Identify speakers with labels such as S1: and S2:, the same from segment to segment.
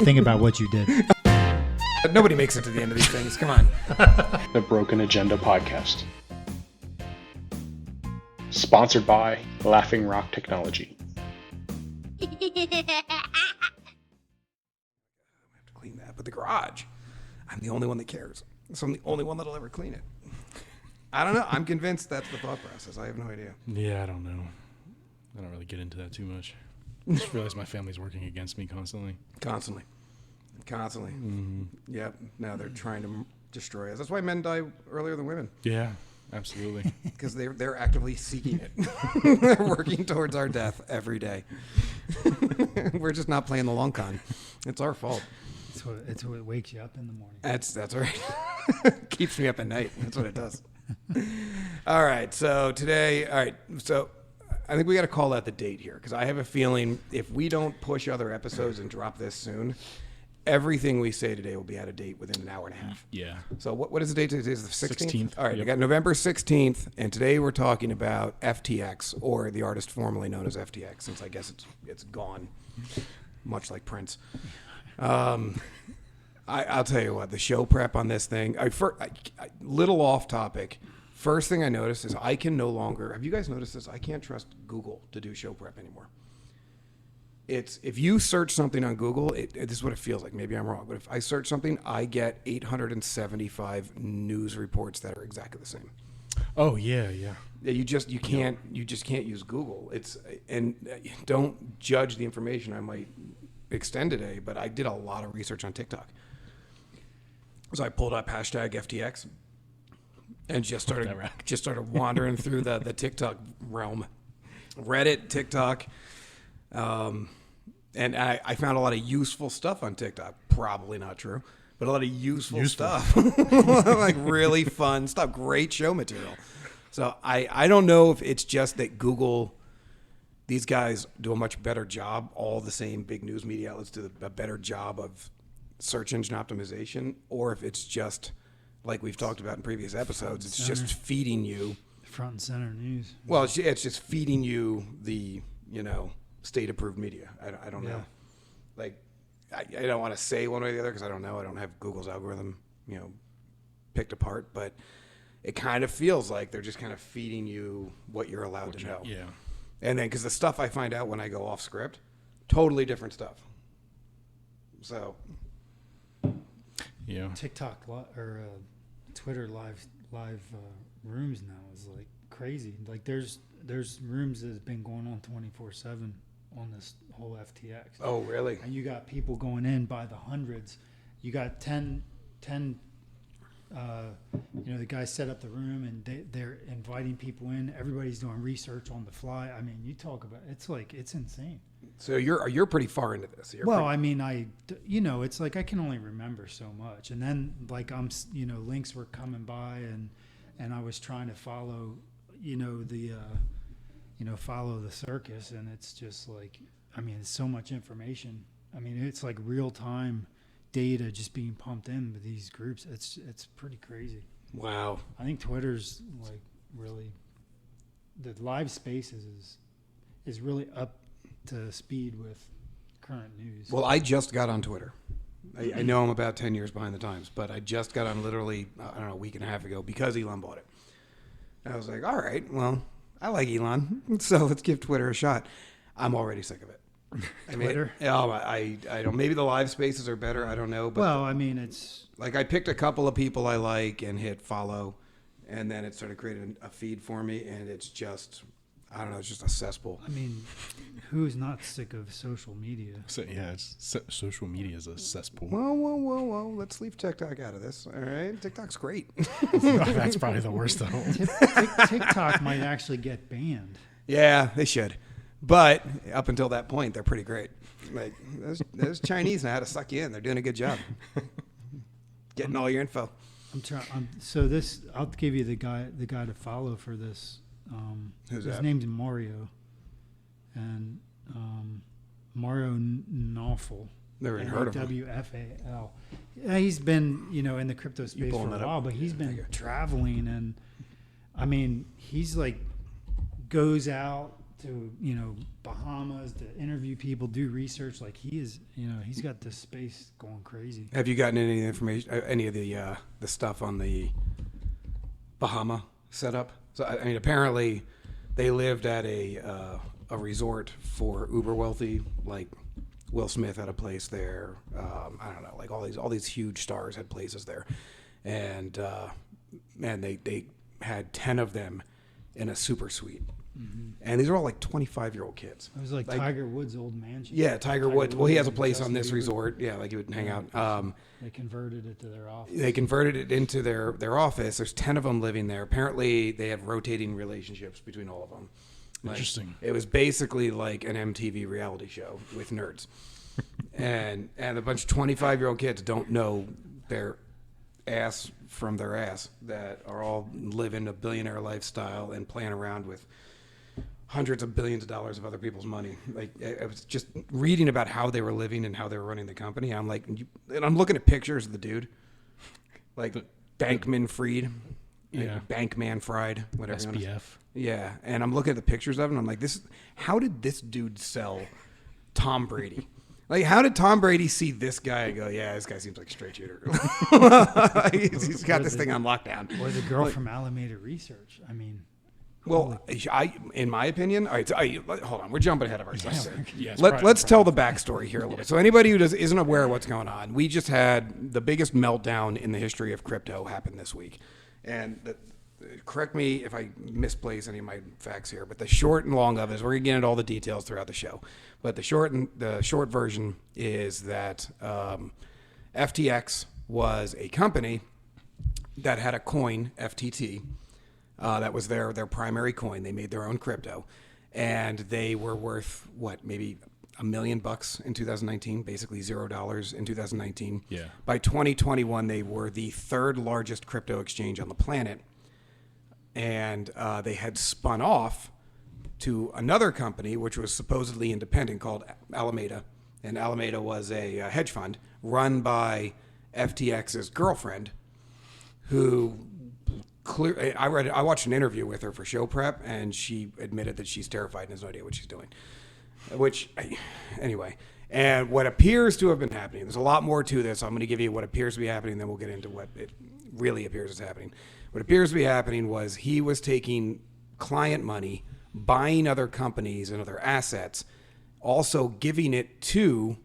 S1: Think about what you did.
S2: Nobody makes it to the end of these things. Come on.
S3: The Broken Agenda Podcast. Sponsored by Laughing Rock Technology.
S2: I have to clean that. But the garage, I'm the only one that cares. So I'm the only one that'll ever clean it. I don't know. I'm convinced that's the thought process. I have no idea.
S4: Yeah, I don't know. I don't really get into that too much. I just realize my family's working against me constantly.
S2: Constantly.
S4: Mm-hmm.
S2: Yep. Now they're trying to destroy us. That's why men die earlier than women.
S4: Yeah, absolutely.
S2: Because they're actively seeking it. They're working towards our death every day. We're just not playing the long con. It's our fault.
S1: It's what wakes you up in the morning.
S2: That's right. Keeps me up at night. That's what it does. All right. So today, So I think we got to call out the date here because I have a feeling if we don't push other episodes and drop this soon, everything we say today will be out of date within an hour and a half.
S4: Yeah.
S2: So what is the date? Today is the 16th?
S4: 16th.
S2: All right.
S4: Yep.
S2: We got November 16th, and today we're talking about FTX, or the artist formerly known as FTX, since I guess it's gone, much like Prince. I'll tell you what, the show prep on this thing, little off topic. First thing I noticed is I can no longer, have you guys noticed this? I can't trust Google to do show prep anymore. If you search something on Google, this is what it feels like. Maybe I'm wrong, but if I search something, I get 875 news reports that are exactly the same.
S4: Oh yeah.
S2: You just can't use Google. Don't judge the information I might extend today, but I did a lot of research on TikTok. So I pulled up hashtag FTX and just started wandering through the TikTok realm, Reddit, TikTok, and I found a lot of useful stuff on TikTok. Probably not true, but a lot of useful stuff, like really fun stuff, great show material. So I don't know if it's just that Google, these guys do a much better job. All the same big news media outlets do a better job of search engine optimization, or if it's just like we've talked about in previous episodes, it's just feeding you
S1: front and center news.
S2: Well, it's just feeding you the state approved media. I don't know. Like I don't want to say one way or the other because I don't know. I don't have Google's algorithm picked apart, but it kind of feels like they're just kind of feeding you what you're allowed to know.
S4: Yeah.
S2: And then because the stuff I find out when I go off script, totally different stuff. So.
S4: Yeah.
S1: TikTok or Twitter live rooms now is like crazy. Like there's rooms that have been going on 24/7 on this whole FTX.
S2: Oh, really?
S1: And you got people going in by the hundreds. You got 10 the guys set up the room and they're inviting people in. Everybody's doing research on the fly. I mean, you talk about it's insane.
S2: So you're pretty far into this.
S1: It's like I can only remember so much. And then like links were coming by and I was trying to follow, follow the circus, and it's just like, it's so much information. It's like real time data just being pumped in with these groups. It's pretty crazy.
S2: Wow.
S1: I think Twitter's like really, the live spaces is really up to speed with current news.
S2: Well, I just got on Twitter. I know I'm about 10 years behind the times, but I just got on literally, a week and a half ago because Elon bought it. And I was like, all right, well, I like Elon, so let's give Twitter a shot. I'm already sick of it.
S1: Twitter?
S2: I don't. Maybe the live spaces are better. I don't know. But
S1: it's
S2: like I picked a couple of people I like and hit follow, and then it started creating a feed for me, and it's just, I don't know, it's just a cesspool.
S1: Who's not sick of social media?
S4: So, yeah, social media is a cesspool.
S2: Whoa. Let's leave TikTok out of this. All right. TikTok's great.
S4: That's probably the worst of all.
S1: TikTok might actually get banned.
S2: Yeah, they should. But up until that point, they're pretty great. Like those Chinese know how to suck you in. They're doing a good job. Getting all your info.
S1: I'll give you the guy to follow for this.
S2: Who's
S1: his
S2: that?
S1: name's Mario. And Mario Nawfal.
S2: Never even heard of him.
S1: WFAL. Yeah, he's been, in the crypto space for a while, but he's been traveling, and he's like goes out to Bahamas to interview people, do research. Like he is, he's got this space going crazy.
S2: Have you gotten any information, any of the stuff on the Bahama setup? So I mean, apparently they lived at a resort for uber wealthy, like Will Smith had a place there. I don't know, like all these huge stars had places there, and man, they had 10 of them in a super suite. Mm-hmm. And these are all like 25-year-old kids.
S1: It was like Tiger Woods' old mansion.
S2: Yeah, Tiger Woods. Well, he has a place on this resort. Yeah, like he would hang out.
S1: They converted it to their office.
S2: They converted it into their office. There's 10 of them living there. Apparently, they have rotating relationships between all of them. Like,
S4: interesting.
S2: It was basically like an MTV reality show with nerds. and a bunch of 25-year-old kids don't know their ass from their ass, that are all living a billionaire lifestyle and playing around with hundreds of billions of dollars of other people's money. Like, I was just reading about how they were living and how they were running the company. I'm like, and I'm looking at pictures of the dude, like Bankman Fried,
S4: yeah,
S2: Bankman Fried, whatever.
S4: SBF.
S2: Yeah, and I'm looking at the pictures of him. I'm like, how did this dude sell Tom Brady? Like, how did Tom Brady see this guy and go, yeah, this guy seems like a straight shooter? he's got this thing on lockdown.
S1: Or the girl from Alameda Research. I mean,
S2: well, in my opinion, all right, hold on, we're jumping ahead of ourselves.
S4: Yeah,
S2: Let's tell the backstory here a little bit. So anybody who isn't aware of what's going on, we just had the biggest meltdown in the history of crypto happen this week. And correct me if I misplace any of my facts here, but the short and long of it is we're going to get into all the details throughout the show. But the short version is that FTX was a company that had a coin, FTT, that was their primary coin. They made their own crypto, and they were worth maybe $1 million in 2019, basically $0 in 2019.
S4: Yeah.
S2: By 2021, they were the third largest crypto exchange on the planet, and they had spun off to another company which was supposedly independent called Alameda, and Alameda was a hedge fund run by FTX's girlfriend, who I watched an interview with her for show prep, and she admitted that she's terrified and has no idea what she's doing. Anyway, and what appears to have been happening, there's a lot more to this. I'm going to give you what appears to be happening, then we'll get into what it really appears is happening. What appears to be happening was he was taking client money, buying other companies and other assets, also giving it to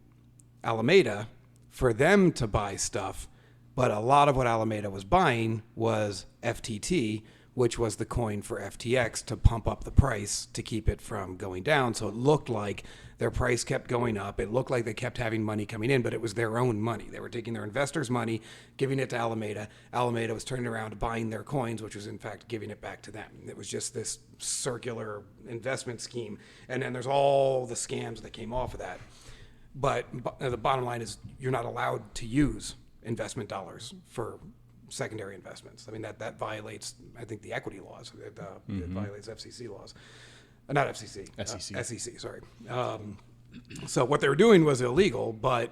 S2: Alameda for them to buy stuff. But a lot of what Alameda was buying was FTT, which was the coin for FTX, to pump up the price to keep it from going down. So it looked like their price kept going up. It looked like they kept having money coming in, but it was their own money. They were taking their investors' money, giving it to Alameda. Alameda was turning around buying their coins, which was in fact giving it back to them. It was just this circular investment scheme. And then there's all the scams that came off of that. But the bottom line is you're not allowed to use investment dollars for secondary investments. I mean, that violates, I think, the equity laws. It violates FCC laws. Not FCC.
S4: SEC.
S2: SEC, sorry. So what they were doing was illegal, but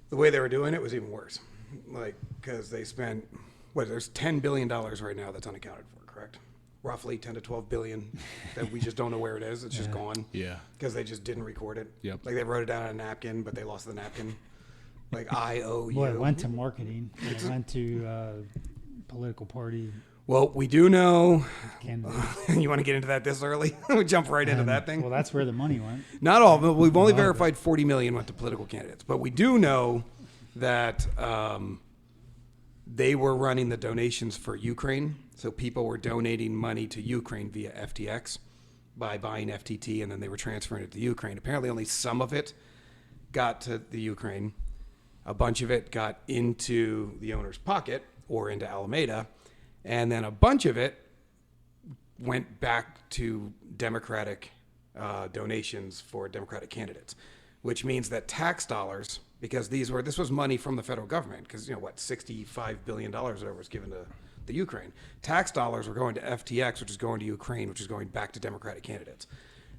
S2: the way they were doing it was even worse. Like, because they spent, there's $10 billion right now that's unaccounted for, correct? Roughly 10 to 12 billion that we just don't know where it is. It's just gone.
S4: Yeah.
S2: Because they just didn't record it.
S4: Yep.
S2: Like, they wrote it down on a napkin, but they lost the napkin. Like, IOU.
S1: Well, it went to marketing. It went to political party.
S2: Well, we do know.
S1: Candidates.
S2: You want to get into that this early? We jump right into that thing.
S1: Well, that's where the money went.
S2: Not all, but we've only verified 40 million went to political candidates. But we do know that they were running the donations for Ukraine. So people were donating money to Ukraine via FTX by buying FTT, and then they were transferring it to Ukraine. Apparently, only some of it got to the Ukraine. A bunch of it got into the owner's pocket or into Alameda, and then a bunch of it went back to Democratic donations for Democratic candidates, which means that tax dollars, because this was money from the federal government, because $65 billion or whatever was given to the Ukraine. Tax dollars were going to FTX, which is going to Ukraine, which is going back to Democratic candidates.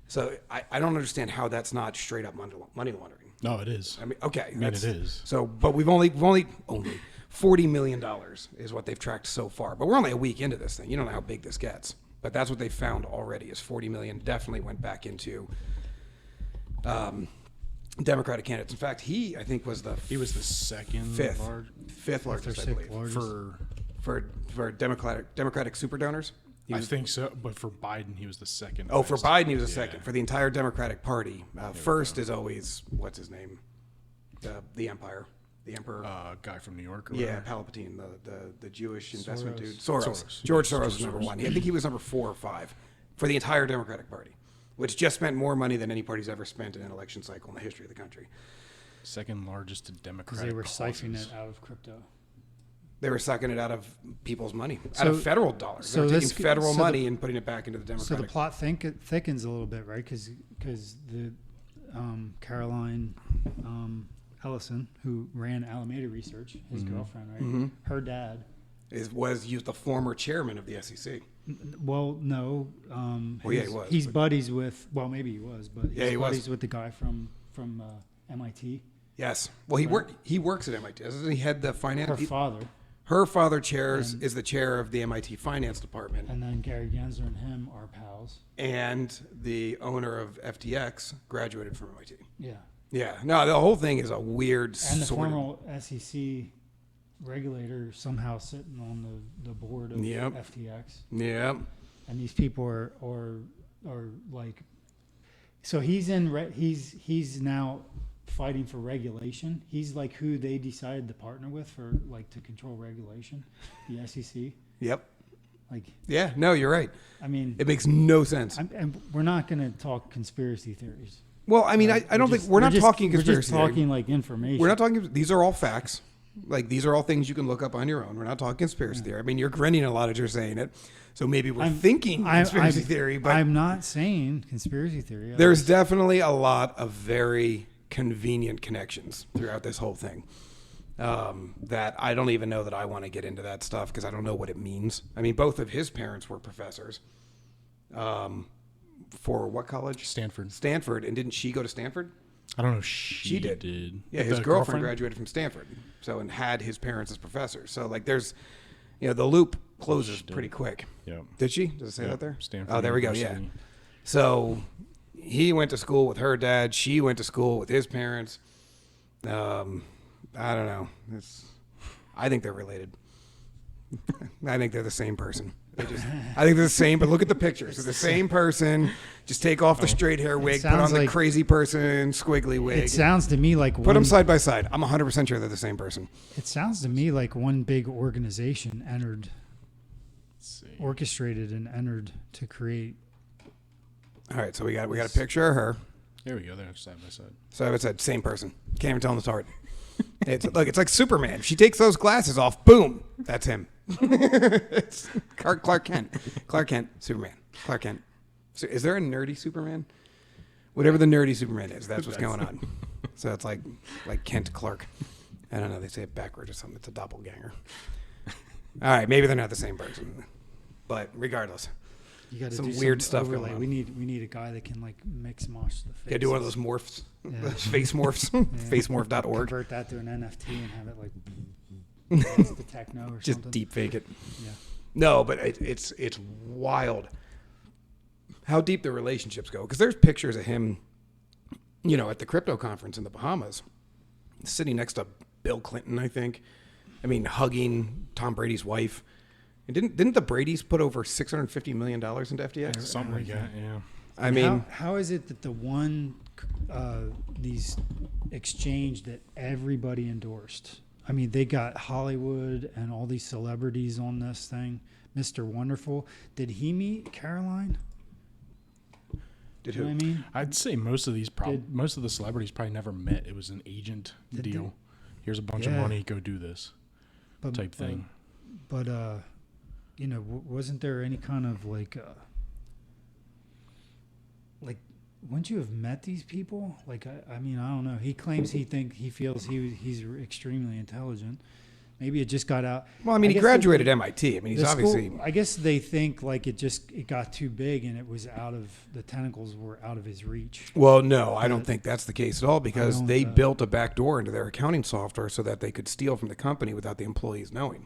S2: So I don't understand how that's not straight up money laundering.
S4: No, it is.
S2: I mean, okay.
S4: I mean, it is.
S2: So, but we've only $40 million is what they've tracked so far. But we're only a week into this thing. You don't know how big this gets. But that's what they found already is 40 million definitely went back into Democratic candidates. In fact, I think was the fifth largest, I believe, for Democratic super donors.
S4: I think so, but for Biden, he was the second.
S2: Oh, for
S4: best.
S2: Biden, he was the second. For the entire Democratic Party, first is always what's his name, the umpire, the emperor.
S4: Guy from New York.
S2: Yeah, Palpatine, the Jewish investment dude.
S1: Soros.
S2: George Soros was number one. I think he was number 4 or 5 for the entire Democratic Party, which just spent more money than any party's ever spent in an election cycle in the history of the country.
S4: Second largest to Democratic.
S1: Because they were
S4: causes.
S1: siphoning it out of crypto.
S2: They were sucking it out of people's money, out of federal dollars.
S1: so
S2: They were taking
S1: this-
S2: federal
S1: so the-
S2: money and putting it back into the
S1: So
S2: Democratic.
S1: the plot thickens a little bit, right? Because the Caroline Ellison, who ran Alameda Research, his girlfriend, right? Her dad.
S2: was the former chairman of the SEC.
S1: Well, no.
S2: Well, yeah, he was,
S1: He's
S2: but-
S1: buddies with. Well, maybe he was, but
S2: Yeah,
S1: he's
S2: he was.
S1: buddies with the guy from MIT.
S2: Yes. Well, he works at MIT. Doesn't he head the finance?
S1: Her father,
S2: Her father is the chair of the MIT finance department,
S1: and then Gary Gensler and him are pals.
S2: and the owner of FTX graduated from MIT.
S1: Yeah,
S2: Yeah. No, the whole thing is a weird
S1: and the
S2: sort of.
S1: former SEC regulator somehow sitting on the board of
S2: Yep.
S1: FTX.
S2: Yeah.
S1: And these people are like, so he's he's now fighting for regulation. He's like who they decided to partner with for like to control regulation, the SEC.
S2: Yep.
S1: Like,
S2: Yeah. No, you're right.
S1: I mean,
S2: It makes no sense.
S1: and we're not going to talk conspiracy theories.
S2: Well, I mean,
S1: right?
S2: I don't think we're not talking
S1: We're
S2: conspiracy
S1: just
S2: theory.
S1: talking like information.
S2: We're not talking. These are all facts. Like these are all things you can look up on your own. We're not talking conspiracy theory. I mean, you're grinning a lot as you're saying it, so maybe we're thinking conspiracy theory. But
S1: I'm not saying conspiracy theory.
S2: there's definitely a lot of very convenient connections throughout this whole thing. That I don't even know that I want to get into that stuff because I don't know what it means. I mean, both of his parents were professors. For what college?
S4: Stanford.
S2: Stanford, and didn't she go to Stanford?
S4: I don't know. She
S2: did. Yeah,
S4: The
S2: his girlfriend graduated from Stanford, so and had his parents as professors. So like, there's, the loop closes
S4: She did.
S2: pretty quick.
S4: Yeah.
S2: Did she? Does it say
S4: Yeah,
S2: that there?
S4: Stanford.
S2: Oh, there we go. Yeah.
S4: University.
S2: So he went to school with her dad. She went to school with his parents. I don't know. I think they're related. I think they're the same person. I think they're the same, but look at the pictures. They're the same person. Just take off the straight hair wig, put on
S1: sounds
S2: the
S1: like-
S2: crazy person squiggly wig.
S1: It sounds to me like
S2: Put them side by side. I'm 100% sure they're the same person.
S1: It sounds to me like one big organization
S4: Let's see.
S1: orchestrated and entered to create.
S2: All right, so we got a picture of her.
S4: There we go. They're side by side.
S2: So it's that same person. Can't even tell them apart. It's like Superman. If she takes those glasses off, boom, that's him. It's Clark Kent. Clark Kent, Superman. Clark Kent. So is there a nerdy Superman? Whatever the nerdy Superman is, that's what's going on. So it's like Kent Clark. I don't know. They say it backwards or something. It's a doppelganger. All right, maybe they're not the same person, but regardless,
S1: You got to
S2: Some
S1: do
S2: weird
S1: some
S2: stuff
S1: overlay.
S2: going on.
S1: We need a guy that can like mix mosh the face.
S2: yeah, do one of those morphs,
S1: Yeah.
S2: those face morphs, facemorph.org.
S1: Convert that to an NFT and have it like it's the techno or
S2: Just
S1: something.
S2: deep fake it.
S1: Yeah.
S2: No, but it's wild how deep the relationships go. Because there's pictures of him, at the crypto conference in the Bahamas, sitting next to Bill Clinton, I think. I mean, hugging Tom Brady's wife. And didn't the Bradys put over $650 million into FTX?
S4: Something like that. Yeah.
S2: I mean,
S1: how is it that the one these exchange that everybody endorsed? I mean, they got Hollywood and all these celebrities on this thing. Mr. Wonderful. Did he meet Caroline?
S2: did
S1: You know
S2: who?
S1: what I mean?
S4: I'd say most of the celebrities probably never met. It was an agent
S1: Did
S4: deal.
S1: they?
S4: Here's a bunch of
S1: Yeah.
S4: money. Go do this type thing.
S1: But wasn't there any kind of like wouldn't you have met these people? Like, I mean, I don't know. He claims he feels he's extremely intelligent. Maybe it just got out.
S2: Well, I mean, he
S1: guess
S2: graduated MIT. I mean, he's
S1: the school-
S2: obviously.
S1: I guess they think like it got too big and it was the tentacles were out of his reach.
S2: Well, no, I don't think that's the case at all because
S1: don't,
S2: they built a back door into their accounting software so that they could steal from the company without the employees knowing.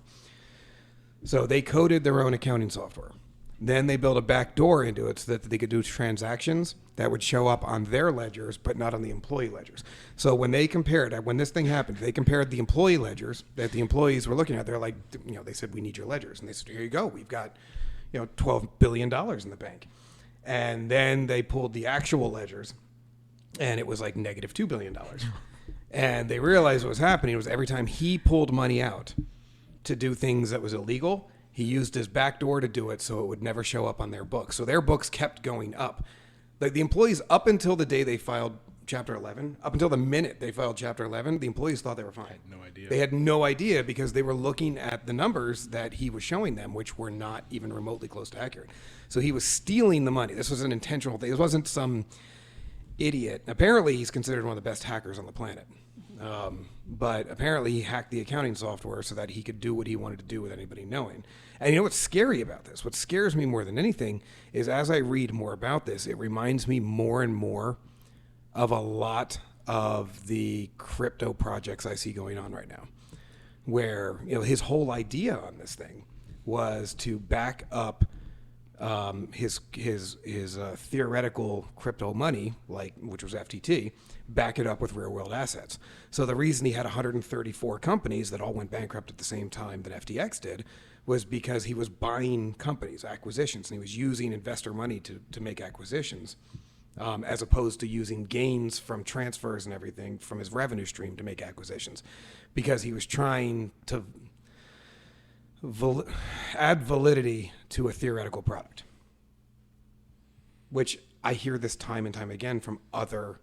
S2: So they coded their own accounting software. Then they built a back door into it so that they could do transactions that would show up on their ledgers, but not on the employee ledgers. So when this thing happened, they compared the employee ledgers that the employees were looking at. They're like, they said, we need your ledgers. And they said, here you go. We've got, $12 billion in the bank. And then they pulled the actual ledgers, and it was like negative $2 billion. And they realized what was happening was every time he pulled money out to do things that was illegal, he used his back door to do it so it would never show up on their books. So their books kept going up. Like the employees, up until the day they filed Chapter 11, up until the minute they filed Chapter 11, the employees thought they were fine.
S4: No idea.
S2: They had no idea because they were looking at the numbers that he was showing them, which were not even remotely close to accurate. So he was stealing the money. This was an intentional thing. It wasn't some idiot. Apparently, he's considered one of the best hackers on the planet. But apparently he hacked the accounting software so that he could do what he wanted to do with anybody knowing. And you know what's scary about this? What scares me more than anything is as I read more about this, it reminds me more and more of a lot of the crypto projects I see going on right now, where his whole idea on this thing was to back up his theoretical crypto money, which was FTT, back it up with real world assets. So the reason he had 134 companies that all went bankrupt at the same time that FTX did was because he was buying companies, acquisitions, and he was using investor money to make acquisitions, as opposed to using gains from transfers and everything from his revenue stream to make acquisitions, because he was trying to add validity to a theoretical product, which I hear this time and time again from other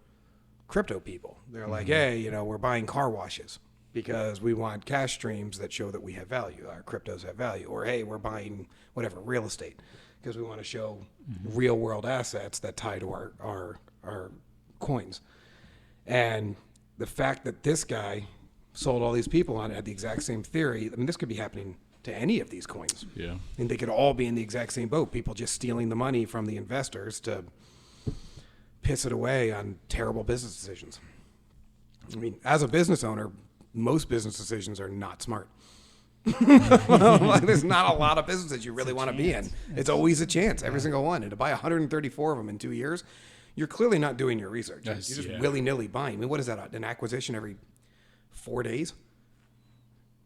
S2: crypto people. They're like, hey, we're buying car washes because we want cash streams that show that we have value, our cryptos have value. Or, hey, we're buying whatever, real estate, because we want to show real world assets that tie to our coins. And the fact that this guy sold all these people on it had the exact same theory, this could be happening to any of these coins.
S4: Yeah.
S2: And they could all be in the exact same boat. People just stealing the money from the investors to piss it away on terrible business decisions. As a business owner, most business decisions are not smart. There's not a lot of businesses you really want to be in. It's always a chance, every single one. And to buy 134 of them in 2 years, you're clearly not doing your research.
S4: Yes,
S2: You're just
S4: yeah.
S2: willy-nilly buying. What is that, an acquisition every 4 days?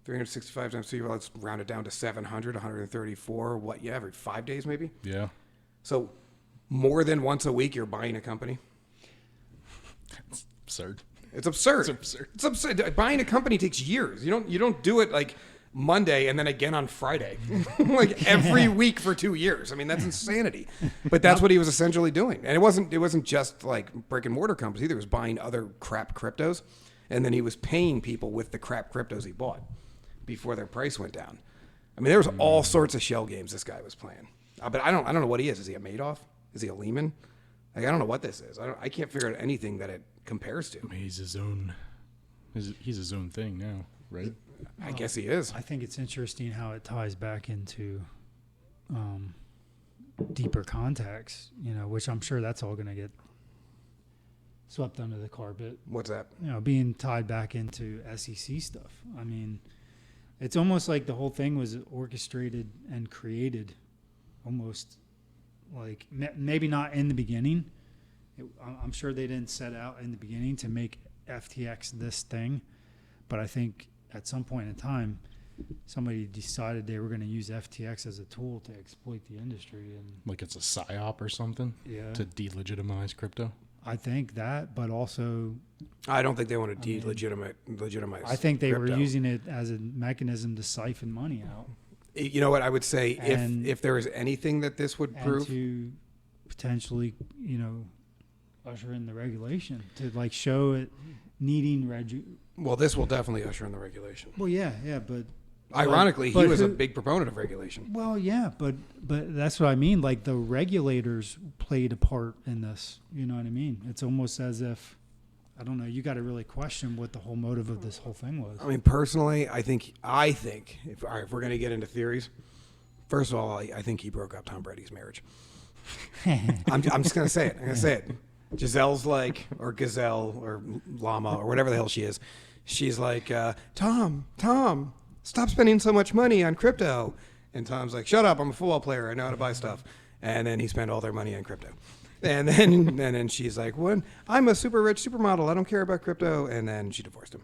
S2: 365 times 2, let's round it down to 700, 134, every 5 days maybe?
S4: Yeah.
S2: So more than once a week you're buying a company?
S4: It's absurd.
S2: It's absurd.
S4: It's absurd.
S2: It's absurd. Buying a company takes years. You don't do it like Monday and then again on Friday, like every week for 2 years. That's insanity. But that's what he was essentially doing. And it wasn't just like brick and mortar companies either. He was buying other crap cryptos, and then he was paying people with the crap cryptos he bought before their price went down. There was all sorts of shell games this guy was playing. But I don't know what he is. Is he a Madoff? Is he a Lehman? I don't know what this is. I can't figure out anything that it compares to.
S4: He's his own thing now, right?
S2: I guess he is.
S1: I think it's interesting how it ties back into deeper context, which I'm sure that's all going to get swept under the carpet.
S2: What's that?
S1: Being tied back into SEC stuff. It's almost like the whole thing was orchestrated and created almost like maybe not in the beginning. I'm sure they didn't set out in the beginning to make FTX this thing, but I think at some point in time, somebody decided they were going to use FTX as a tool to exploit the industry, and
S4: Like it's a psyop or something.
S1: Yeah.
S4: To delegitimize crypto.
S1: I think that, but also
S2: I don't think they want to legitimize.
S1: I think they
S2: crypto.
S1: were using it as a mechanism to siphon money out
S2: You know what I would say,
S1: And-
S2: if there is anything that this would
S1: and
S2: prove,
S1: to potentially, usher in the regulation to like show it needing
S2: well, this will definitely usher in the regulation.
S1: Well, yeah, but
S2: Ironically,
S1: but
S2: he was a
S1: who-
S2: big proponent of regulation.
S1: Well, yeah, but that's what I mean. Like the regulators played a part in this. You know what I mean? It's almost as if, I don't know. You got to really question what the whole motive of this whole thing was.
S2: Personally, I think if we're going to get into theories, first of all, I think he broke up Tom Brady's marriage. I'm just going to say it. I'm going to say it. Giselle's like, or Gazelle, or Llama, or whatever the hell she is. She's like, Tom, stop spending so much money on crypto. And Tom's like, shut up, I'm a football player, I know how to buy stuff. And then he spent all their money on crypto. And then she's like, "What? I'm a super rich supermodel. I don't care about crypto." And then she divorced him.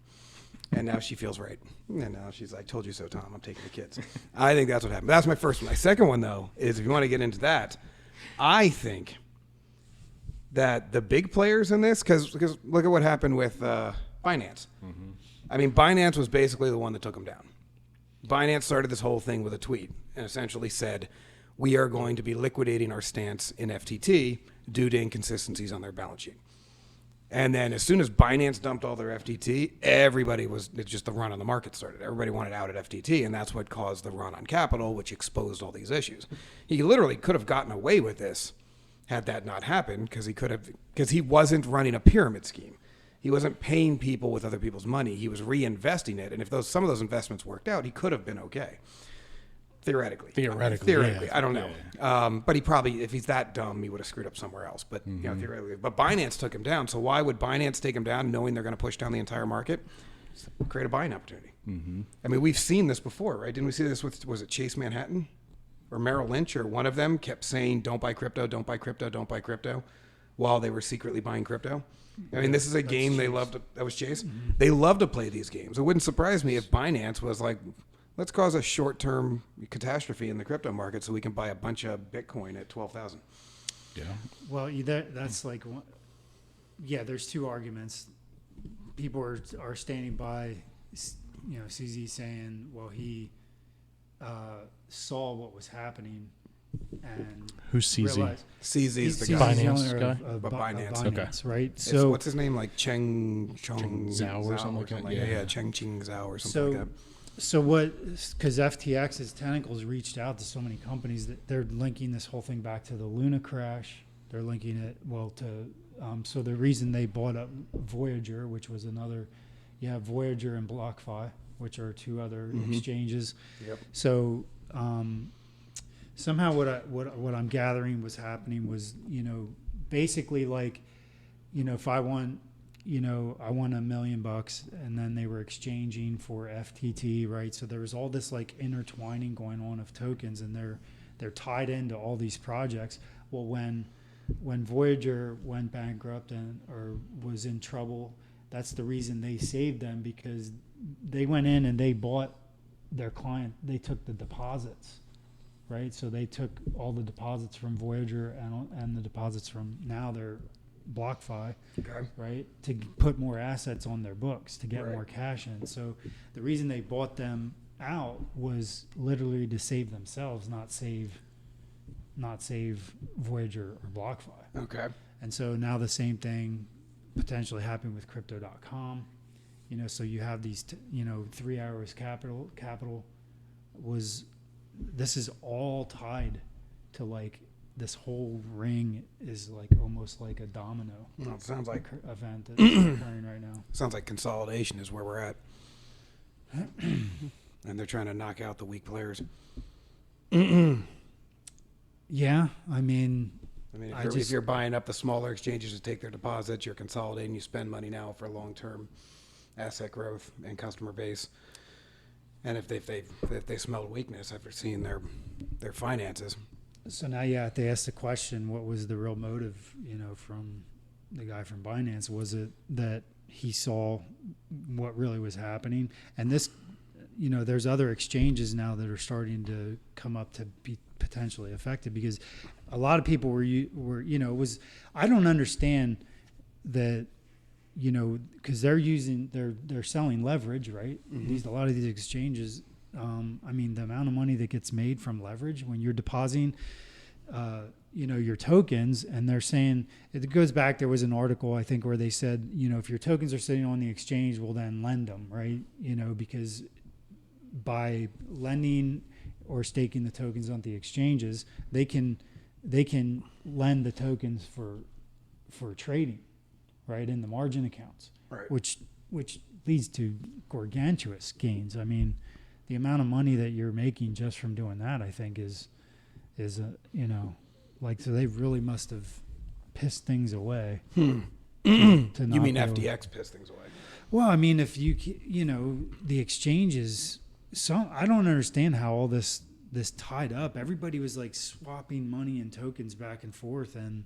S2: And now she feels right. And now she's like, "Told you so, Tom. I'm taking the kids." I think that's what happened. That's my first one. My second one, though, is if you want to get into that, I think that the big players in this, because look at what happened with Binance. Mm-hmm. I mean, Binance was basically the one that took them down. Binance started this whole thing with a tweet and essentially said, we are going to be liquidating our stance in FTT due to inconsistencies on their balance sheet. And then as soon as Binance dumped all their FTT, it's just the run on the market started. Everybody wanted out at FTT, and that's what caused the run on capital, which exposed all these issues. He literally could have gotten away with this had that not happened, because he wasn't running a pyramid scheme. He wasn't paying people with other people's money. He was reinvesting it. And if some of those investments worked out, he could have been okay. Theoretically.
S4: Yeah.
S2: I don't know.
S4: Yeah.
S2: But he probably, if he's that dumb, he would have screwed up somewhere else. But theoretically. But Binance took him down. So why would Binance take him down, knowing they're going to push down the entire market? Create a buying opportunity. Mm-hmm. I mean, we've seen this before, right? Didn't we see this with, was it Chase Manhattan or Merrill Lynch, or one of them kept saying, "Don't buy crypto, don't buy crypto, don't buy crypto," while they were secretly buying crypto? I mean, this is a game they love to. That was Chase. Mm-hmm. They love to play these games. It wouldn't surprise me if Binance was like, let's cause a short-term catastrophe in the crypto market so we can buy a bunch of Bitcoin at 12,000.
S4: Yeah.
S1: Well, that's like, there's two arguments. People are standing by, CZ saying, well, he saw what was happening and
S4: who's CZ?
S2: CZ is the guy.
S4: Binance guy?
S1: Of
S2: Binance.
S1: Binance, right?
S2: So what's his name? Like Cheng
S4: Zhao or something like that.
S2: Yeah, Cheng Zhao or something like that.
S1: So because FTX's tentacles reached out to so many companies that they're linking this whole thing back to the Luna crash. They're linking it, so the reason they bought up Voyager, which was another, you have Voyager and BlockFi, which are two other exchanges. Yep. So somehow what I'm gathering was happening was, basically like, if I want, I won $1 million, and then they were exchanging for FTT, right? So there was all this like intertwining going on of tokens, and they're tied into all these projects. Well, when Voyager went bankrupt or was in trouble, that's the reason they saved them, because they went in and they bought their client. They took the deposits, right? So they took all the deposits from Voyager and the deposits from now their BlockFi, right, to put more assets on their books to get more cash in. So the reason they bought them out was literally to save themselves, not save Voyager or BlockFi.
S2: Okay.
S1: And so now the same thing potentially happened with crypto.com. So you have these 3 hours capital was, this is all tied to like, this whole ring is like almost like a domino.
S2: Well, it sounds like
S1: event that's occurring right now.
S2: Sounds like consolidation is where we're at, and they're trying to knock out the weak players.
S1: Yeah, I mean,
S2: if you're buying up the smaller exchanges to take their deposits, you're consolidating. You spend money now for long-term asset growth and customer base. And if they smell weakness after seeing their finances.
S1: So now you have to ask the question, what was the real motive, from the guy from Binance? Was it that he saw what really was happening? And this, there's other exchanges now that are starting to come up to be potentially affected, because a lot of people were I don't understand that, because they're selling leverage, right? Mm-hmm. A lot of these exchanges, the amount of money that gets made from leverage when you're depositing, your tokens, and they're saying, it goes back, there was an article, I think, where they said, if your tokens are sitting on the exchange, well, then lend them, right? Because by lending or staking the tokens on the exchanges, they can lend the tokens for trading, right, in the margin accounts,
S2: right,
S1: which leads to gargantuous gains. I mean, the amount of money that you're making just from doing that, I think, is so they really must have pissed things away.
S2: You mean FTX pissed things away?
S1: Well, I mean, if the exchanges, I don't understand how all this this tied up. Everybody was like swapping money and tokens back and forth, and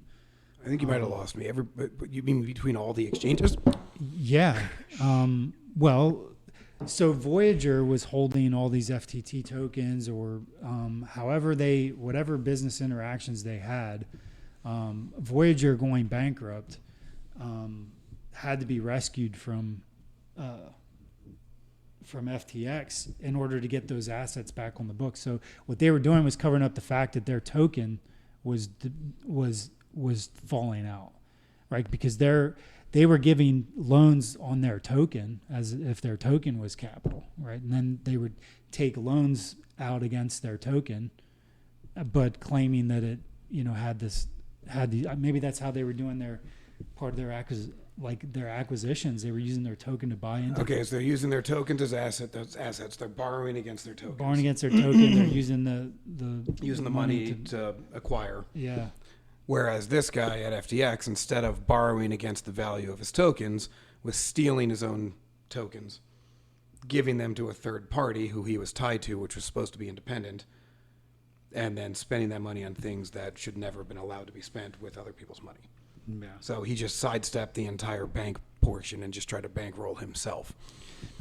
S2: I think you might have lost me. But you mean between all the exchanges?
S1: yeah. Well, so Voyager was holding all these FTT tokens, or whatever business interactions they had. Voyager going bankrupt had to be rescued from FTX in order to get those assets back on the books. So what they were doing was covering up the fact that their token was falling out, right? Because they were giving loans on their token as if their token was capital, right? And then they would take loans out against their token, but claiming that it, maybe that's how they were doing their part of their acquisitions. They were using their token to buy into.
S2: Okay, so they're using their tokens as assets. They're borrowing against their tokens.
S1: Borrowing against their token. They're using the
S2: money to acquire.
S1: Yeah.
S2: Whereas this guy at FTX, instead of borrowing against the value of his tokens, was stealing his own tokens, giving them to a third party who he was tied to, which was supposed to be independent, and then spending that money on things that should never have been allowed to be spent with other people's money.
S1: Yeah.
S2: So he just sidestepped the entire bank portion and just tried to bankroll himself.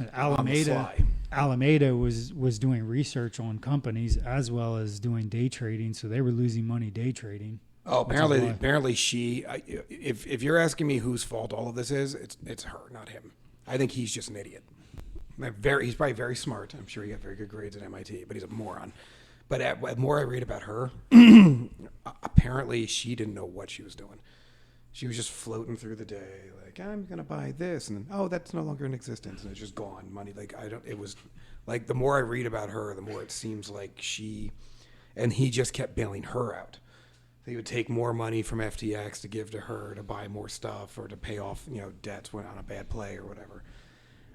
S1: And
S2: on the fly.
S1: Alameda was doing research on companies as well as doing day trading, so they were losing money day trading.
S2: Oh, apparently she. If you're asking me whose fault all of this is, it's her, not him. I think he's just an idiot. He's probably very smart. I'm sure he got very good grades at MIT, but he's a moron. But the more I read about her, apparently she didn't know what she was doing. She was just floating through the day, like, I'm gonna buy this, and then, that's no longer in existence, and it's just gone. Money, it was like, the more I read about her, the more it seems like he just kept bailing her out. He would take more money from FTX to give to her to buy more stuff or to pay off, debts went on a bad play or whatever.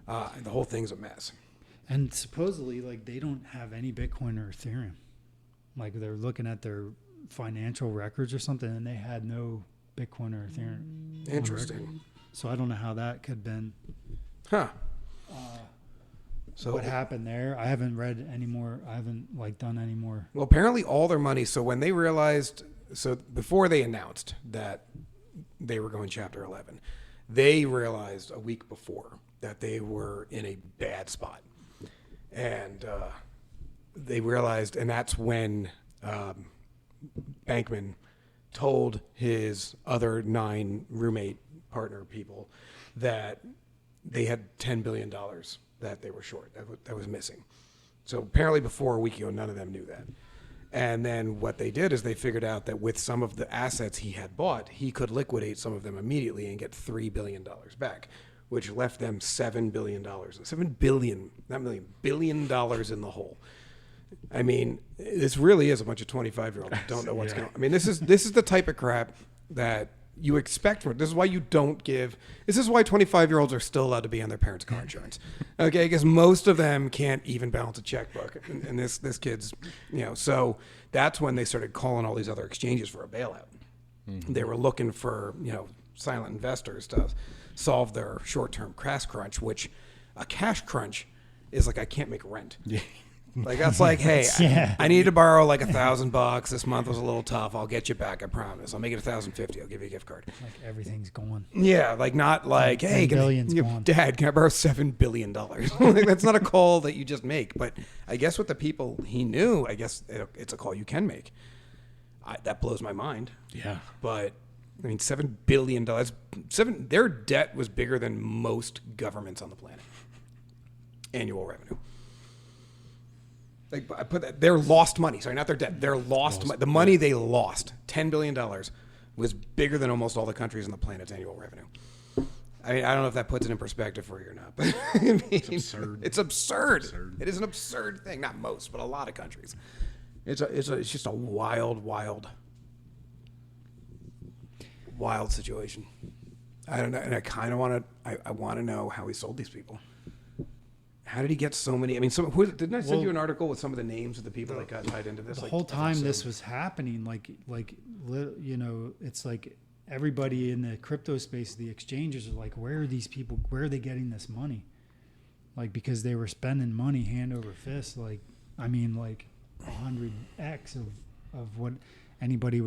S2: And the whole thing's a mess.
S1: And supposedly, they don't have any Bitcoin or Ethereum. They're looking at their financial records or something, and they had no Bitcoin or Ethereum.
S2: Interesting.
S1: So I don't know how that could have been.
S2: Huh.
S1: So what happened there? I haven't read any more. I haven't done any more.
S2: Well, apparently all their money. So when they realized, before they announced that they were going Chapter 11, they realized a week before that they were in a bad spot, and they realized, and that's when Bankman told his other 9 roommate partner people that they had $10 billion that they were short, that was missing. So apparently before a week ago, none of them knew that. And then what they did is they figured out that with some of the assets he had bought, he could liquidate some of them immediately and get $3 billion back, which left them $7 billion. $7 billion, not million, $1 billion in the hole. I mean, this really is a bunch of 25-year-olds who don't know what's going on. I mean, this is the type of crap that you expect from it. This is why you don't give. This is why 25-year-olds are still allowed to be on their parents' car insurance. Okay, because most of them can't even balance a checkbook, and this kid's, So that's when they started calling all these other exchanges for a bailout. Mm-hmm. They were looking for silent investors to solve their short-term cash crunch, which a cash crunch is I can't make rent. Yeah. That's hey,
S1: yeah.
S2: I need to borrow $1,000. This month was a little tough. I'll get you back. I promise. I'll make it $1,050. I'll give you a gift card.
S1: Everything's gone.
S2: Yeah, not hey,
S1: gone.
S2: Dad, can I borrow $7 billion? That's not a call that you just make. But I guess with the people he knew, I guess it's a call you can make. That blows my mind.
S4: Yeah.
S2: But I mean, $7 billion. Their debt was bigger than most governments on the planet. Annual revenue. I put that, their lost money. Sorry, not their debt. Their lost money. The money they lost, $10 billion, was bigger than almost all the countries on the planet's annual revenue. I mean, I don't know if that puts it in perspective for you or not, but I mean, it's absurd. It's absurd. It is an absurd thing. Not most, but a lot of countries. It's just a wild situation. I don't know, and I kind of want to. I want to know how he sold these people. How did he get so many? I mean, didn't I send you an article with some of the names of the people that got tied into this?
S1: The whole time this was happening, it's like everybody in the crypto space, the exchanges are like, where are these people? Where are they getting this money? Because they were spending money hand over fist. 100x of what anybody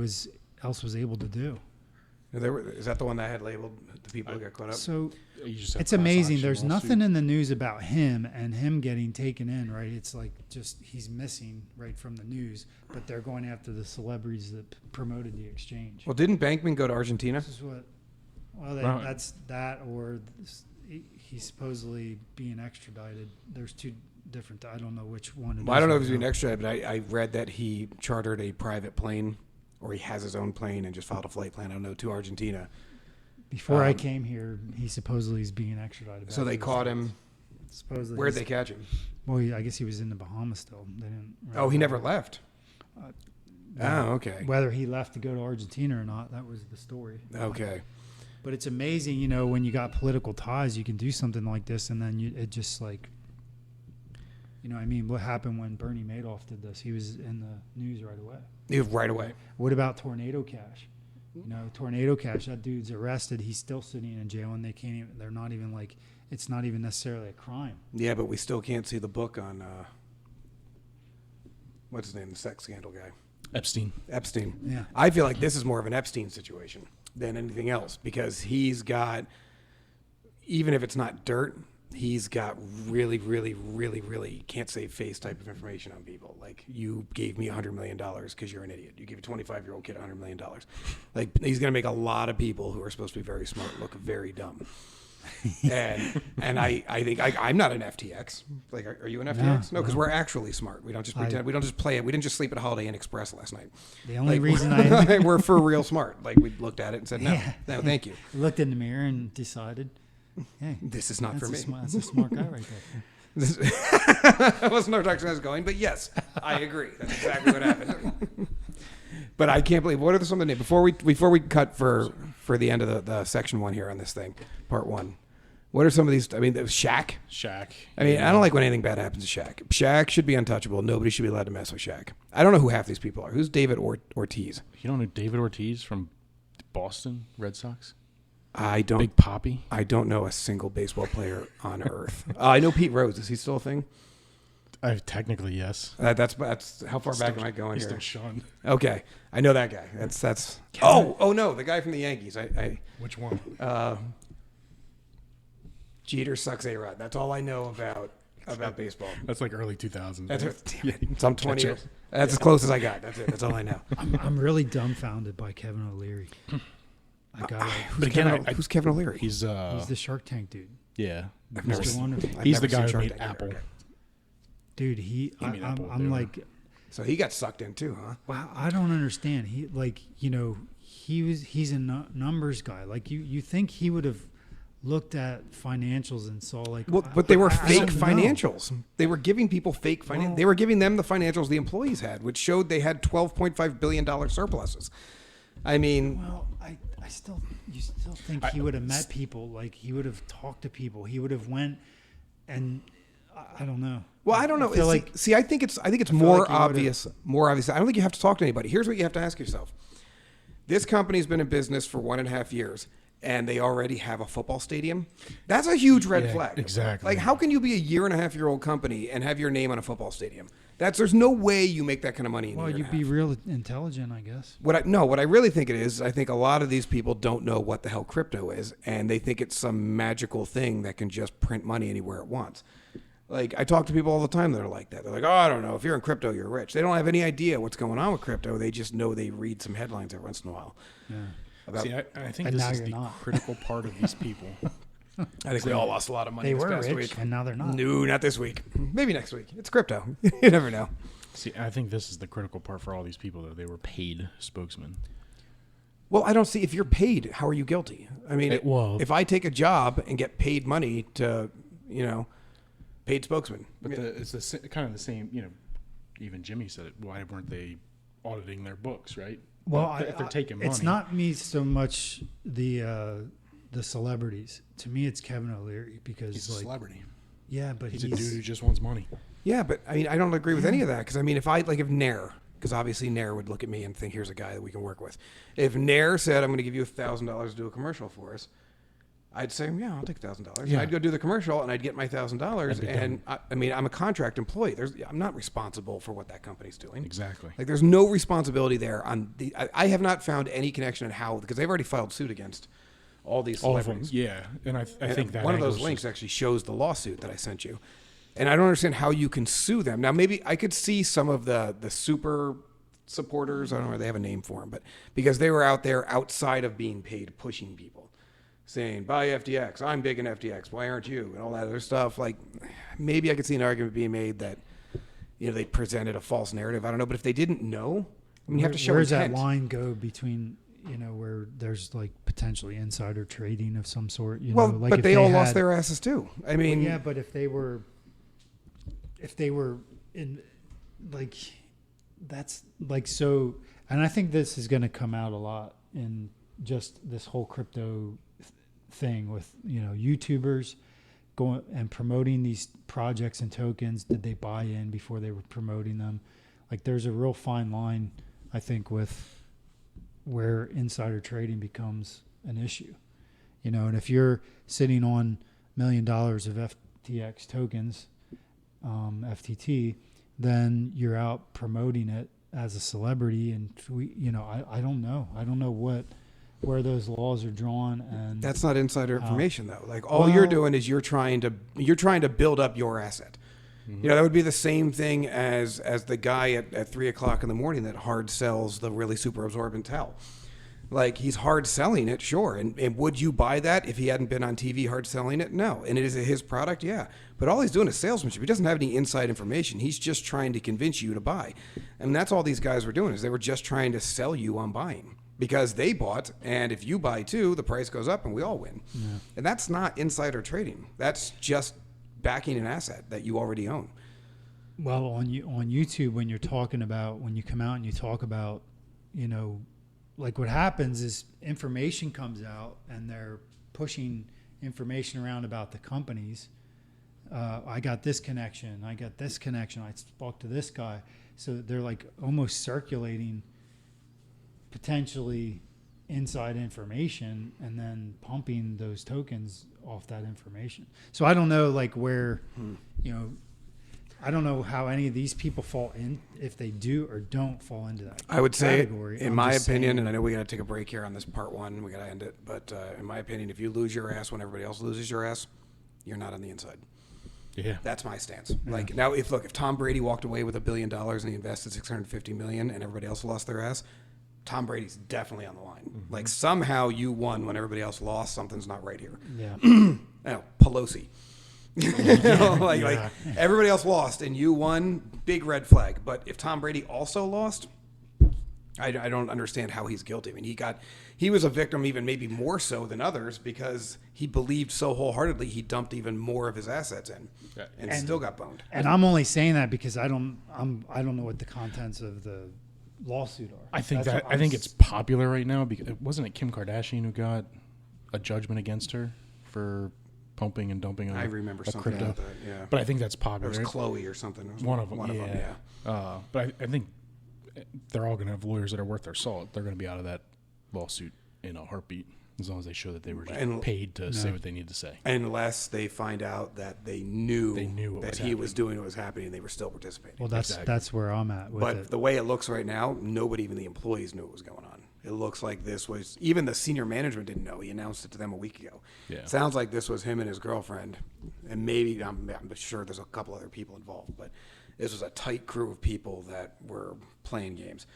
S1: else was able to do.
S2: Is that the one that had labeled the people who got caught up?
S1: So
S4: You just have
S1: it's
S4: class
S1: amazing.
S4: action
S1: There's
S4: lawsuit.
S1: nothing in the news about him and him getting taken in, right? It's like just he's missing right from the news, but they're going after the celebrities that promoted the exchange.
S2: Well, didn't Bankman go to Argentina?
S1: This is what. Well,
S4: Right.
S1: that's that, or he's supposedly being extradited. There's two different. I don't know which one.
S2: Well, I don't know if he's
S1: right
S2: being
S1: now.
S2: extradited, but I read that he chartered a private plane, or he has his own plane and just filed a flight plan, I don't know, to Argentina.
S1: Before I came here, he supposedly is being extradited.
S2: So
S1: back
S2: they
S1: to the
S2: caught
S1: States.
S2: him.
S1: Supposedly.
S2: Where'd they catch him?
S1: Well, I guess he was in the Bahamas still. They didn't.
S2: Oh, he never left.
S1: Uh,
S2: Oh, okay.
S1: Whether he left to go to Argentina or not, that was the story.
S2: Okay.
S1: But it's amazing, when you got political ties, you can do something like this, and then it just like, what happened when Bernie Madoff did this? He was in the news right away.
S2: Right away.
S1: What about Tornado Cash? Tornado Cash, that dude's arrested. He's still sitting in jail, and they're not even like, it's not even necessarily a crime.
S2: Yeah, but we still can't see the book on, what's his name, the sex scandal guy?
S4: Epstein.
S2: Epstein.
S1: Yeah.
S2: I feel like this is more of an Epstein situation than anything else because he's got, even if it's not dirt, he's got really, really, really, really can't save face type of information on people. Like, you gave me $100 million because you're an idiot. You gave a 25-year-old kid $100 million. Like, he's going to make a lot of people who are supposed to be very smart look very dumb. and I think I'm not an FTX. Like, are you an FTX? No, because we're actually smart. We don't just pretend. We don't just play it. We didn't just sleep at Holiday Inn Express last night.
S1: The only
S2: Like,
S1: reason
S2: we're for real smart. Like, we looked at it and said, no,
S1: Yeah.
S2: no, thank you.
S1: looked in the mirror and decided, hey,
S2: This is not for me.
S1: That's a smart guy right there.
S2: I wasn't no direction I was going, but yes, I agree. That's exactly what happened. But I can't believe, what are some of the names before we cut for the end of the section one here on this thing, part one. What are some of these? I mean, Shaq. I mean, I don't like when anything bad happens to Shaq. Shaq should be untouchable. Nobody should be allowed to mess with Shaq. I don't know who half these people are. Who's David Ortiz?
S4: You don't know David Ortiz from Boston Red Sox?
S2: I don't.
S4: Big Poppy?
S2: I don't know a single baseball player on earth. I know Pete Rose. Is he still a thing?
S4: Technically, yes.
S2: That's how far back am I going
S4: He's
S2: here?
S4: still Sean.
S2: Okay, I know that guy. That's. Oh no, the guy from the Yankees. I
S4: Which one?
S2: Jeter sucks A-Rod. That's all I know about baseball.
S4: That's like early 2000s.
S2: Damn it. So I'm 20 years. That's as close as I got. That's it. That's all I know.
S1: I'm really dumbfounded by Kevin O'Leary. I got it.
S4: But again,
S2: Who's Kevin O'Leary?
S4: he's
S1: He's the Shark Tank dude.
S4: yeah.
S2: I've never
S1: Mr.
S2: seen-
S1: Wonderful.
S2: I've
S4: He's
S2: never
S4: the guy
S2: seen
S4: who
S2: Shark
S4: made
S2: Tank either.
S4: Apple.
S2: Okay.
S1: Dude,
S4: made Apple,
S1: I'm
S4: they were-
S1: like,
S2: So he got sucked in too, huh?
S1: wow, I don't understand. He's a numbers guy. Like you think he would have looked at financials and saw like,
S2: Well, but they were
S1: I
S2: fake
S1: don't know.
S2: financials. They were giving people fake financials.
S1: Well-
S2: They were giving them the financials the employees had, which showed they had $12.5 billion surpluses. I mean,
S1: Well, you still think he would have met people, like he would have talked to people, he would have went, and I don't know.
S2: well, I don't know.
S1: feel like
S2: See, I think it's
S1: feel
S2: more
S1: like you would've-
S2: obvious. More obvious. I don't think you have to talk to anybody. Here's what you have to ask yourself: this company's been in business for 1.5 years, and they already have a football stadium. That's a huge red
S4: Yeah,
S2: flag.
S4: exactly.
S2: Like, how can you be a 1.5-year-old company and have your name on a football stadium? There's no way you make that kind of money in a
S1: well,
S2: year
S1: you'd
S2: and a
S1: be
S2: half.
S1: real intelligent, I guess.
S2: What I really think it is, I think a lot of these people don't know what the hell crypto is, and they think it's some magical thing that can just print money anywhere it wants. Like, I talk to people all the time that are like that. They're like, oh, I don't know. If you're in crypto, you're rich. They don't have any idea what's going on with crypto. They just know they read some headlines every once in a while.
S1: Yeah.
S2: About,
S4: See, I think
S1: And
S4: this
S1: now
S4: is
S1: you're
S4: the
S1: not.
S4: critical part of these people.
S2: I think we all lost a lot of money
S1: They
S2: this
S1: were
S2: past
S1: rich,
S2: week.
S1: and now they're not.
S2: No, not this week. Maybe next week. It's crypto. You never know.
S4: See, I think this is the critical part for all these people, though. They were paid spokesmen.
S2: Well, I don't see, if you're paid, how are you guilty? I mean,
S4: Well-
S2: if I take a job and get paid money to, paid spokesman.
S4: But it's kind of the same, even Jimmy said it. Why weren't they auditing their books, right?
S1: Well,
S4: if they're taking money.
S1: it's not me so much the celebrities. To me, it's Kevin O'Leary because
S4: He's a celebrity.
S1: yeah, but
S4: He's a dude who just wants money.
S2: Yeah, but I mean, I don't agree with any of that because I mean, if Nair, because obviously Nair would look at me and think, here's a guy that we can work with. If Nair said, I'm going to give you $1,000 to do a commercial for us, I'd say, yeah, I'll take $1,000.
S4: Yeah.
S2: I'd go do the commercial and I'd get my $1,000.
S4: I'd be
S2: And I mean, I'm a contract employee. I'm not responsible for what that company's doing.
S4: Exactly.
S2: Like, there's no responsibility there. I have not found any connection in how, because they've already filed suit against all these
S4: All of them.
S2: celebrities.
S4: Yeah. And I think that
S2: one of those
S4: angle's
S2: links
S4: just-
S2: actually shows the lawsuit that I sent you. And I don't understand how you can sue them. Now, maybe I could see some of the super supporters. I don't know if they have a name for them, but because they were out there outside of being paid, pushing people, saying, buy FTX. I'm big in FTX. Why aren't you? And all that other stuff. Like, maybe I could see an argument being made that, they presented a false narrative. I don't know. But if they didn't know, I mean, you have to show
S1: Where's
S2: intent.
S1: that line go between, where there's like potentially insider trading of some sort?
S2: Well,
S1: like
S2: but
S1: if
S2: they all
S1: had,
S2: lost their asses too. I mean,
S1: yeah, but if they were in, like, that's like so. And I think this is going to come out a lot in just this whole crypto thing with YouTubers going and promoting these projects and tokens. Did they buy in before they were promoting them? Like, there's a real fine line, I think, with where insider trading becomes an issue. And if you're sitting on $1 million of FTX tokens, FTT, then you're out promoting it as a celebrity, and I don't know where those laws are drawn, and
S2: that's not insider information though. Like, all you're doing is you're trying to build up your asset.
S4: Mm-hmm.
S2: That would be the same thing as the guy at 3:00 in the morning that hard sells the really super absorbent towel. Like, he's hard selling it, sure. And would you buy that if he hadn't been on TV hard selling it? No. And is it his product? Yeah. But all he's doing is salesmanship. He doesn't have any inside information. He's just trying to convince you to buy. And that's all these guys were doing, is they were just trying to sell you on buying. Because they bought, and if you buy too, the price goes up and we all win. Yeah. And that's not insider trading. That's just backing an asset that you already own.
S1: Well, on YouTube, when you come out and you talk about, like, what happens is information comes out and they're pushing information around about the companies. I got this connection. I spoke to this guy. So they're like almost circulating potentially inside information and then pumping those tokens off that information. So I don't know, like, where, I don't know how any of these people fall in, if they do or don't fall into that
S2: I would say,
S1: category.
S2: in my opinion, and I know we got to take a break here on this part one, we got to end it, but in my opinion, if you lose your ass when everybody else loses your ass, you're not on the inside.
S4: Yeah.
S2: That's my stance. Yeah. Like, now, if Tom Brady walked away with $1 billion and he invested $650 million and everybody else lost their ass, Tom Brady's definitely on the line. Mm-hmm. Like, somehow you won when everybody else lost. Something's not right here.
S1: Yeah.
S2: Pelosi. Like everybody else lost and you won, big red flag. But if Tom Brady also lost, I don't understand how he's guilty. I mean, he was a victim even maybe more so than others because he believed so wholeheartedly he dumped even more of his assets in and still got boned.
S1: And I'm only saying that because I don't know what the contents of the lawsuit are.
S4: I think it's popular right now because wasn't it Kim Kardashian who got a judgment against her for pumping and dumping
S2: I remember
S4: a
S2: something
S4: crypto.
S2: about that, yeah.
S4: But I think that's popular.
S2: It was Chloe or something. It was
S4: one of them,
S2: yeah.
S4: But I think they're all going to have lawyers that are worth their salt. They're going to be out of that lawsuit in a heartbeat as long as they show that they were just paid to say what they need to say.
S2: Unless they find out that they knew that he was doing what was happening and they were still participating.
S1: Well, that's where I'm at with
S2: but
S1: it.
S2: The way it looks right now, nobody, even the employees, knew what was going on. It looks like this was, even the senior management didn't know. He announced it to them a week ago.
S4: Yeah.
S2: Sounds like this was him and his girlfriend. And maybe, I'm sure there's a couple other people involved, but this was a tight crew of people that were playing games.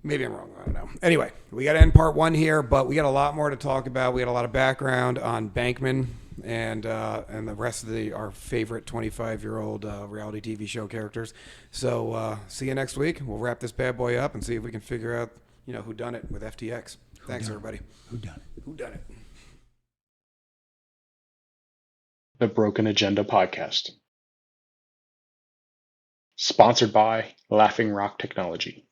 S2: Maybe I'm wrong. I don't know. Anyway, we got to end part one here, but we got a lot more to talk about. We got a lot of background on Bankman and the rest of our favorite 25-year-old reality TV show characters. So see you next week. We'll wrap this bad boy up and see if we can figure out, who done it with FTX. Thanks, everybody.
S1: Who done it?
S3: The Broken Agenda Podcast. Sponsored by Laughing Rock Technology.